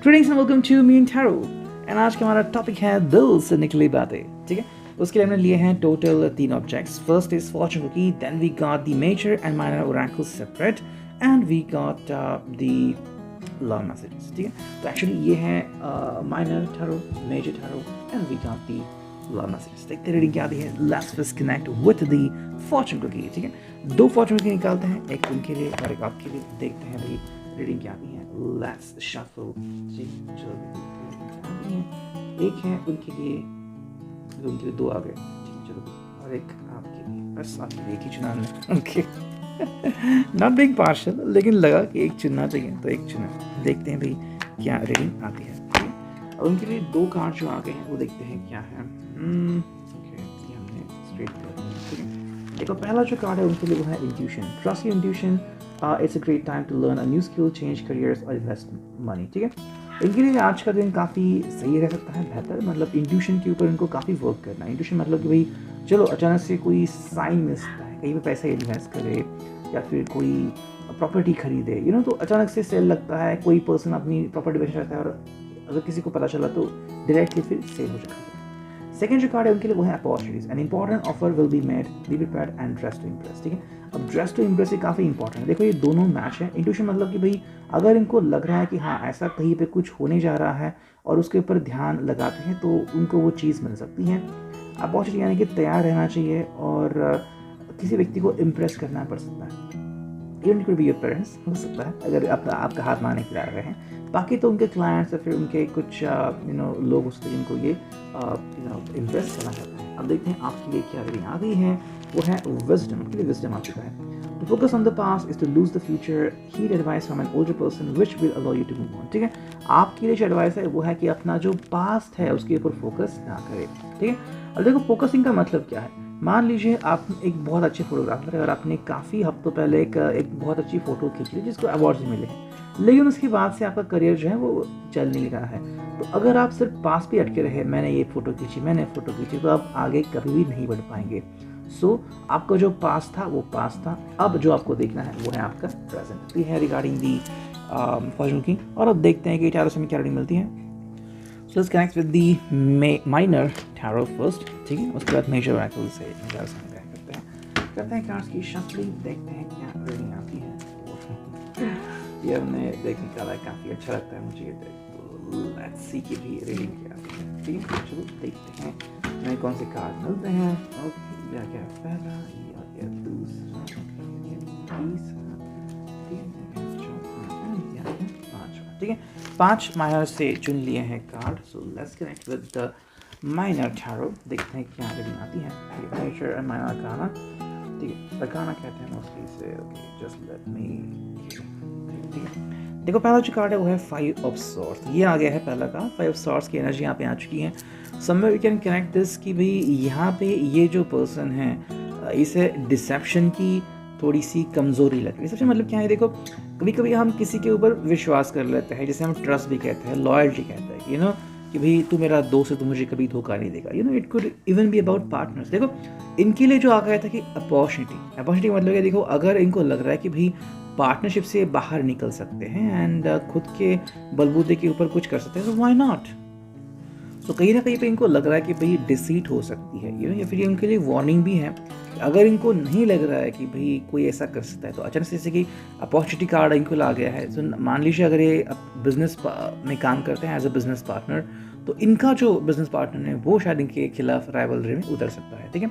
Greetings and welcome to me and tarot. And आज का हमारा टॉपिक है दिल से निकली बातें। ठीक है, उसके लिए हमने लिए हैं total 3 objects. First is fortune cookie, then we got the major and minor oracles separate, and we got the love messages. ठीक है, तो एक्चुअली ये है minor tarot, major tarot, and we got the love messages. देखते reading क्या दी है। Let's first connect with the fortune cookie. ठीक है, 2 फॉर्चून कुकी निकालते हैं, एक उनके लिए और एक आपके लिए। देखते हैं भाई रीडिंग क्या दी है। Let's shuffle. एक है उनके लिए, 2 आ गए। चलो, और एक आपके लिए। बस आपके लिए एक ही चुना हमने। ओके, नॉट बीइंग पार्शियल, लेकिन लगा कि एक चुनना चाहिए तो एक चुना। देखते हैं भाई क्या रीडिंग आती है। और उनके लिए 2 कार्ड जो आ गए हैं वो देखते हैं क्या है। ओके, ये हमने स्ट्रेट कर दिया। ठीक है, देखो पहला जो कार्ड है उनके लिए वो है intuition. Trust your intuition, it's a great time to learn a new skill, change careers और इन्वेस्ट मनी। ठीक है, इनके लिए आज का दिन काफ़ी सही रह सकता है, बेहतर। मतलब इंट्यूशन के ऊपर इनको काफ़ी वर्क करना है। इंट्यूशन मतलब कि भाई चलो अचानक से कोई साइन मिलता है, कहीं पे पैसा इन्वेस्ट करे या फिर कोई प्रॉपर्टी खरीदे, तो अचानक से सेल लगता है, कोई पर्सन अपनी प्रॉपर्टी बेच रहता है और अगर किसी को पता चला तो डायरेक्टली फिर सेल हो जाता है। सेकेंड जो कार्ड है उनके लिए वो है opportunities. An important offer will be made, be prepared and dress to impress. ठीक है, अब ड्रेस टू इम्प्रेस ये काफ़ी इंपॉर्टेंट है। देखो ये दोनों मैच है। इंट्यूशन मतलब कि भाई अगर इनको लग रहा है कि हाँ ऐसा कहीं पे कुछ होने जा रहा है और उसके ऊपर ध्यान लगाते हैं तो उनको वो चीज़ मिल सकती है। अपॉर्चुनिटी यानी कि तैयार रहना चाहिए और किसी व्यक्ति को इम्प्रेस करना पड़ सकता है। Even could be your parents, हो सकता है अगर आपका हाथ मारने के लिए आ रहे हैं। बाकी तो उनके क्लाइंट्स या फिर उनके कुछ लोग उसके जिनको ये इम्प्रेस करना चाहते हैं। अब देखते हैं आपके लिए क्या रीडिंग आ गई है। वो है विजडम। उनके लिए विजडम आ चुका है। To focus on the past is to lose the future. Heed advice from an older person which will allow you to move on. ठीक है, आपके लिए जो एडवाइस है वो है कि अपना जो पास्ट है उसके ऊपर फोकस ना करें। ठीक है, अब देखो फोकसिंग का मतलब क्या है। मान लीजिए आप एक बहुत अच्छे फोटोग्राफर है और आपने काफ़ी हफ्तों पहले एक बहुत अच्छी फ़ोटो खींच ली जिसको अवार्ड्स मिले हैं, लेकिन उसके बाद से आपका करियर जो है वो चल नहीं रहा है। तो अगर आप सिर्फ पास पे अटके रहे, मैंने ये फ़ोटो खींची, तो आप आगे कभी भी नहीं बढ़ पाएंगे। सो आपका जो पास था वो पास था। अब जो आपको देखना है वो है आपका प्रेजेंट। ये है रिगार्डिंग दी फॉर्चून की। और अब देखते हैं कि टैरो से हमें क्या रीडिंग मिलती है। सो let's connect with the minor tarot first. ठीक है, उसके बाद मेजर ओरेकल से करते हैं कार्ड्स की शफलिंग। देखते हैं क्या रीडिंग आती है। ये हमने देख निकाला है, काफ़ी अच्छा लगता है मुझे ये देख। लेट्स सी की भी रीडिंग क्या आती है। ठीक है, चलो देखते हैं हमें कौन से कार्ड मिलते हैं। ओके, या क्या पहला, या क्या दूसरा, तीसरा, पांचवा। ठीक है, 5 माइनर से चुन लिए हैं card. So let's connect with the minor tarot. देखते हैं क्या रीडिंग आती है। Major and minor arcana. ठीक है, अरकाना कहते हैं मोस्टली से। Okay, just let me. ठीक है, देखो पहला जो कार्ड है वो है 5 ऑफ सॉर्ड्स। ये आ गया है पहला कार्ड। 5 ऑफ सॉर्ड्स की एनर्जी यहाँ पे आ चुकी है। Somewhere we can connect this कि भाई यहाँ पे ये जो पर्सन है इसे डिसेप्शन की थोड़ी सी कमज़ोरी लग रही है। डिसेप्शन मतलब क्या है, देखो कभी कभी हम किसी के ऊपर विश्वास कर लेते हैं, जैसे हम ट्रस्ट भी कहते हैं, लॉयल्टी कहते हैं, कि भाई तू मेरा दोस्त है, तू मुझे कभी धोखा नहीं देगा। It could even be about partners. देखो इनके लिए जो आ गया था कि अपॉर्चुनिटी मतलब क्या, देखो अगर इनको लग रहा है कि भाई पार्टनरशिप से बाहर निकल सकते हैं एंड खुद के बलबूते के ऊपर कुछ कर सकते हैं, तो व्हाई नॉट। तो कहीं ना कहीं पे इनको लग रहा है कि भाई डिसीट हो सकती है, या फिर ये उनके लिए वार्निंग भी है। अगर इनको नहीं लग रहा है कि भाई कोई ऐसा कर सकता है, तो अचानक से जैसे कि अपॉर्चुनिटी कार्ड इनको आ गया है। तो मान लीजिए अगर ये बिजनेस में काम करते हैं एज अ बिजनेस पार्टनर, तो इनका जो बिजनेस पार्टनर है वो शायद इनके खिलाफ राइवलरी में उतर सकता है। ठीक है,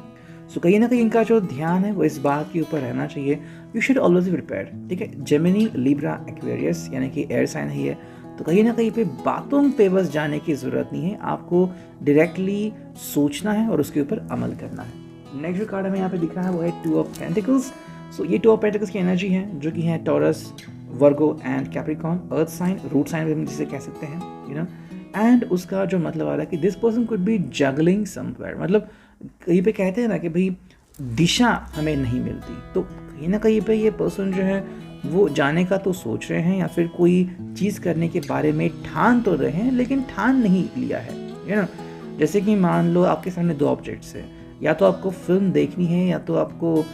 सो कहीं ना कहीं इनका जो ध्यान है वो इस बात के ऊपर रहना चाहिए, you should always be prepared. ठीक है, जेमिनी, लिब्रा, एक्वेरियस यानी कि एयर साइन है ये। तो कहीं ना कहीं पे बातों पे बस जाने की ज़रूरत नहीं है, आपको डायरेक्टली सोचना है और उसके ऊपर अमल करना है। नेक्स्ट जो कार्ड हमें यहाँ पे दिख रहा है वो है 2 ऑफ पेंटिकल्स। सो ये 2 ऑफ पेंटिकल्स की एनर्जी है जो कि है Taurus, Virgo and Capricorn, earth sign, root sign हम जिसे कह सकते हैं, एंड उसका जो मतलब आ रहा है कि this person could be juggling somewhere. मतलब कहीं पे कहते हैं ना कि भाई दिशा हमें नहीं मिलती, तो कहीं ना कहीं पे ये पर्सन जो है वो जाने का तो सोच रहे हैं या फिर कोई चीज़ करने के बारे में ठान तो रहे हैं लेकिन ठान नहीं लिया है। जैसे कि मान लो आपके सामने 2 ऑब्जेक्ट्स है, या तो आपको फिल्म देखनी है या तो आपको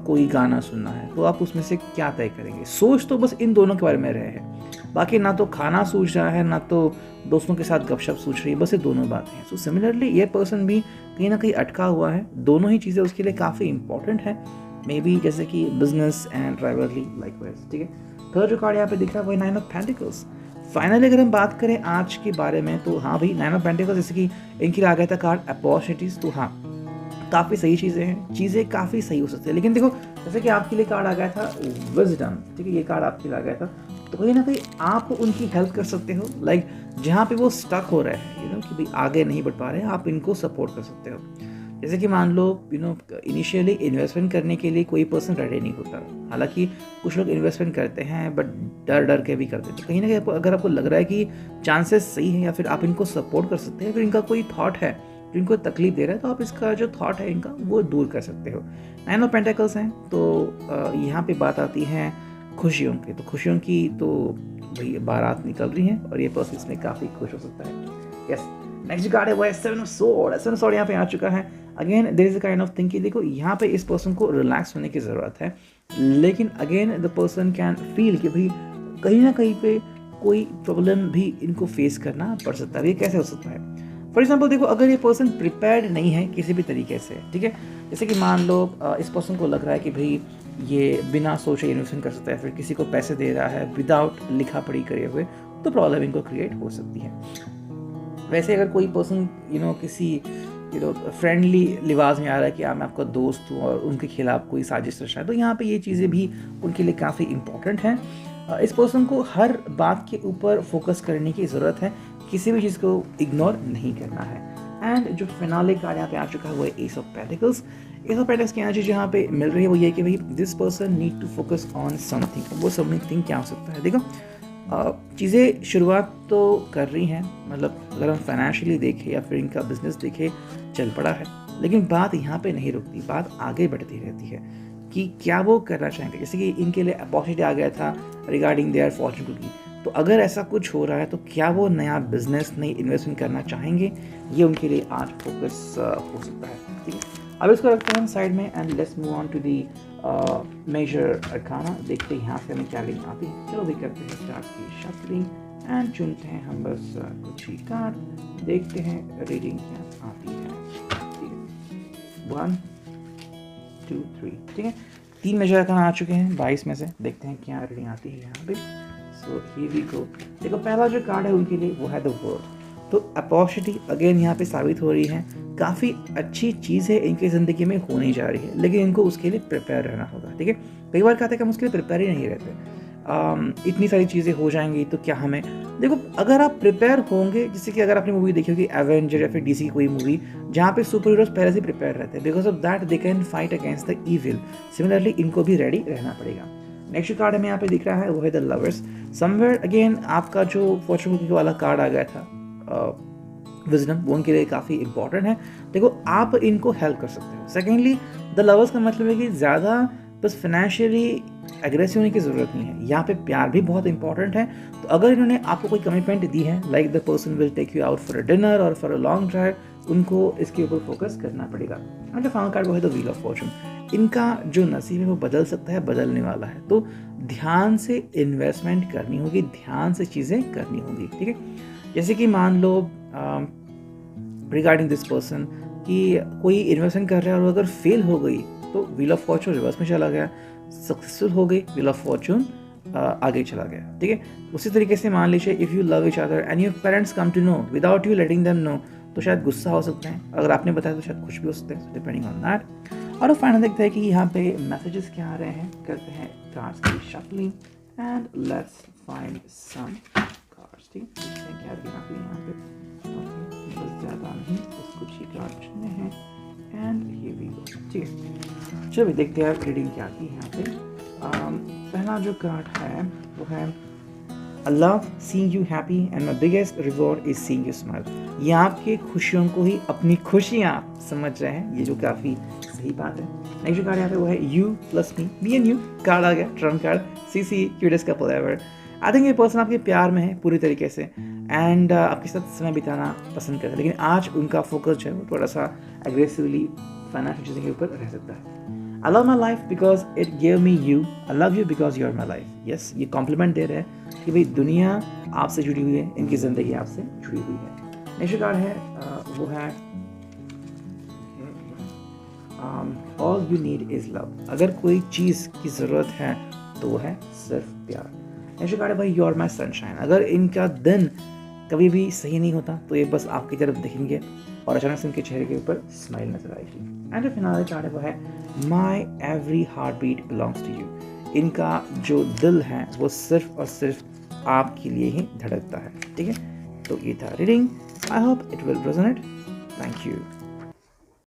कोई गाना सुनना है, तो आप उसमें से क्या तय करेंगे। सोच तो बस इन दोनों के बारे में रहे हैं, बाकी ना तो खाना सूझ रहा है, ना तो दोस्तों के साथ गपशप सूझ रही है, बस ये दोनों बातें हैं। सो सिमिलरली ये पर्सन भी कहीं ना कहीं अटका हुआ है, दोनों ही चीज़ें उसके लिए काफ़ी इंपॉर्टेंट है, मे बी जैसे कि बिजनेस एंड राइवलरी लाइकवाइज, ठीक है। थर्ड जो कार्ड यहाँ पे दिख रहा है वो 9 ऑफ पेंटिकल्स। फाइनली अगर हम बात करें आज के बारे में तो हाँ भाई, 9 ऑफ पेंटिकल्स जैसे कि इनके लिए आ गया था कार्ड अपॉर्चुनिटीज, तो हाँ काफ़ी सही चीज़ें हैं, चीज़ें काफ़ी सही हो सकती है। लेकिन देखो जैसे कि आपके लिए कार्ड आ गया था विजडम, ठीक है, ये कार्ड आपके लिए आ गया था, तो कहीं ना कहीं आप उनकी हेल्प कर सकते हो, लाइक जहाँ पे वो स्टक हो रहे हैं, कि भाई आगे नहीं बढ़ पा रहे हैं, आप इनको सपोर्ट कर सकते हो। जैसे कि मान लो इनिशियली इन्वेस्टमेंट करने के लिए कोई पर्सन रेडी नहीं होता, हालांकि कुछ लोग इन्वेस्टमेंट करते हैं बट डर डर के भी करते हैं। तो कहीं ना कहीं अगर आपको लग रहा है कि चांसेस सही है या फिर आप इनको सपोर्ट कर सकते हैं, फिर इनका कोई थॉट है जो इनको तकलीफ दे रहा है, तो आप इसका जो थॉट है इनका वो दूर कर सकते हो। 9 ऑफ पेंटिकल्स हैं, तो यहाँ पे बात आती है खुशियों की, तो खुशियों की तो भाई बारात निकल रही है और ये पर्सन इसमें काफ़ी खुश हो सकता है। यस, नेक्स्ट कार्ड है वो है 7 ऑफ स्वॉर्ड। 7 ऑफ स्वॉर्ड यहाँ पे आ चुका है। Again there is a kind of thing कि देखो यहाँ पे इस पर्सन को रिलैक्स होने की ज़रूरत है, लेकिन again the person can feel कि भाई कहीं ना कहीं पे कोई प्रॉब्लम भी इनको फेस करना पड़ सकता है। ये कैसे हो सकता है? फॉर एग्जाम्पल देखो, अगर ये पर्सन प्रिपेयर्ड नहीं है किसी भी तरीके से, ठीक है, जैसे कि मान लो इस पर्सन को लग रहा है कि भाई ये बिना सोचे इन्वेस्टमेंट कर सकता है, फिर किसी को पैसे दे रहा है विदाउट लिखा पढ़ी करे हुए, तो प्रॉब्लम इनको क्रिएट हो सकती है। वैसे अगर कोई पर्सन किसी फ्रेंडली लिबास में आ रहा है कि मैं आपका दोस्त हूँ और उनके खिलाफ कोई साजिश रचा है, तो यहाँ पे ये चीज़ें भी उनके लिए काफ़ी इंपॉर्टेंट हैं। इस पर्सन को हर बात के ऊपर फोकस करने की ज़रूरत है, किसी भी चीज़ को इग्नोर नहीं करना है। एंड जो फिनाले कार्ड यहाँ पे आ चुका है वो है S of pentacles. S of pentacles की यहाँ चीज़ यहाँ पे मिल रही है वो ये कि भाई this person need to focus on something. वो समथिंग क्या हो सकता है? देखो चीज़ें शुरुआत तो कर रही हैं, मतलब अगर हम फाइनेंशियली देखें या फिर इनका बिजनेस देखें चल पड़ा है, लेकिन बात यहाँ पे नहीं रुकती, बात आगे बढ़ती रहती है कि क्या वो करना चाहेंगे। जैसे कि इनके लिए अपॉर्चुनिटी आ गया था रिगार्डिंग देयर फॉर्चून कुकी, तो अगर ऐसा कुछ हो रहा है तो क्या वो नया बिजनेस नई इन्वेस्टमेंट करना चाहेंगे, ये उनके लिए आज फोकस हो सकता है। ठीक है, अब इसको रखते हैं हम साइड में and let's move on to the major arcana. देखते हैं यहाँ से हमें क्या रीडिंग आती है। चलो भी करते हैं स्टार्ट की शफलिंग एंड चुनते हैं हम बस कुछ ही कार्ड, देखते हैं रीडिंग क्या आती है। ठीक है, 1 2 3, ठीक है, 3 मेजर अरकाना आ चुके हैं 22 में से। देखते हैं क्या रीडिंग आती है यहाँ पे। So here we go. देखो पहला जो कार्ड है उनके लिए वो है द वर्ल्ड। तो अपॉर्चुनिटी अगेन यहाँ पे साबित हो रही है, काफ़ी अच्छी चीज़ है इनकी ज़िंदगी में होने जा रही है, लेकिन इनको उसके लिए प्रिपेयर रहना होगा। ठीक है, कई बार कहते हैं कि हम उसके लिए प्रिपेयर ही नहीं रहते। इतनी सारी चीज़ें हो जाएंगी तो क्या हमें, देखो अगर आप प्रिपेयर होंगे, जैसे कि अगर आपने मूवी देखी होगी एवेंजर या फिर डीसी की कोई मूवी जहाँ पे सुपर हीरोज पहले से प्रिपेयर रहते हैं, because of that they can fight against the evil. Similarly इनको भी रेडी रहना पड़ेगा। नेक्स्ट कार्ड हमें यहाँ पे दिख रहा है वो है द लवर्स। समवेयर अगेन आपका जो फॉर्चून कुकी वाला कार्ड आ गया था विजडम, वो उनके लिए काफ़ी इंपॉर्टेंट है। देखो आप इनको हेल्प कर सकते हो। सेकेंडली द लवर्स का मतलब है कि ज़्यादा बस फाइनेंशियली एग्रेसिव होने की ज़रूरत नहीं है, यहाँ पे प्यार भी बहुत इंपॉर्टेंट है। तो अगर इन्होंने आपको कोई कमिटमेंट दी है, like the person will take you out for a dinner और फॉर अ लॉन्ग ड्राइव, उनको इसके ऊपर फोकस करना पड़ेगा। और जो फाइनल कार्ड वो है द व्हील ऑफ फॉर्चून। इनका जो नसीब है वो बदल सकता है, बदलने वाला है, तो ध्यान से इन्वेस्टमेंट करनी होगी, ध्यान से चीज़ें करनी होगी। ठीक है, जैसे कि मान लो रिगार्डिंग दिस पर्सन कि कोई इन्वेस्टमेंट कर रहा है और अगर फेल हो गई तो व्हील ऑफ फॉर्चून रिवर्स में चला गया, सक्सेसफुल हो गई व्हील ऑफ फॉर्चून आगे चला गया। ठीक है, उसी तरीके से मान लीजिए if you love each other and your parents come to know without you letting them know, तो शायद गुस्सा हो सकते हैं, अगर आपने बताया तो शायद खुश भी हो सकते हैं, डिपेंडिंग ऑन दैट। और फाइनल देखते हैं कि यहाँ पे मैसेजेस क्या आ रहे हैं। करते हैं कार्ड्स की shuffling and let's find some cards. ठीक है, क्या दिखाते हैं यहाँ पे, बस ज़्यादा नहीं, बस कुछ ही कार्ड चुनने हैं एंड हियर वी गो। ठीक है, चलो देखते हैं रीडिंग क्या आती है यहाँ पे। पहला जो कार्ड है वो है अल्लाह seeing you happy and my biggest reward is seeing you smile. ये आपके खुशियों को ही अपनी खुशियाँ समझ रहे हैं, ये जो काफ़ी सही बात है। नेक्स्ट जो कार्ड यहाँ पे वो है you plus me and you card आ गया, ट्रम्प कार्ड, सीसी cutest couple ever. I think ये पर्सन आपके प्यार में है पूरी तरीके से एंड आपके साथ समय बिताना पसंद करता है, लेकिन आज उनका फोकस जो है वो थोड़ा सा एग्रेसिवली फाइनेंशियल चीज़ों के ऊपर रह सकता है। I love my life because it give me you, I love you because you are my life. Yes, ये कॉम्प्लीमेंट दे रहे हैं कि भाई दुनिया आपसे जुड़ी हुई है, इनकी ज़िंदगी आपसे जुड़ी हुई है। नेक्स्ट कार्ड है वो है all you need is love. अगर कोई चीज़ की ज़रूरत है तो वो है सिर्फ प्यार। नेक्स्ट कार्ड है भाई यू आर माई सनशाइन। अगर इनका दिन कभी भी सही नहीं होता तो ये बस आपकी तरफ देखेंगे और अचानक से इनके चेहरे के ऊपर स्माइल नजर आएगी। एंड फिनाले कार्ड है वो है my every heart beat belongs to you. इनका जो दिल है वो सिर्फ और सिर्फ आपके लिए ही धड़कता है। ठीक है, तो ये था reading. I hope it will resonate. Thank you.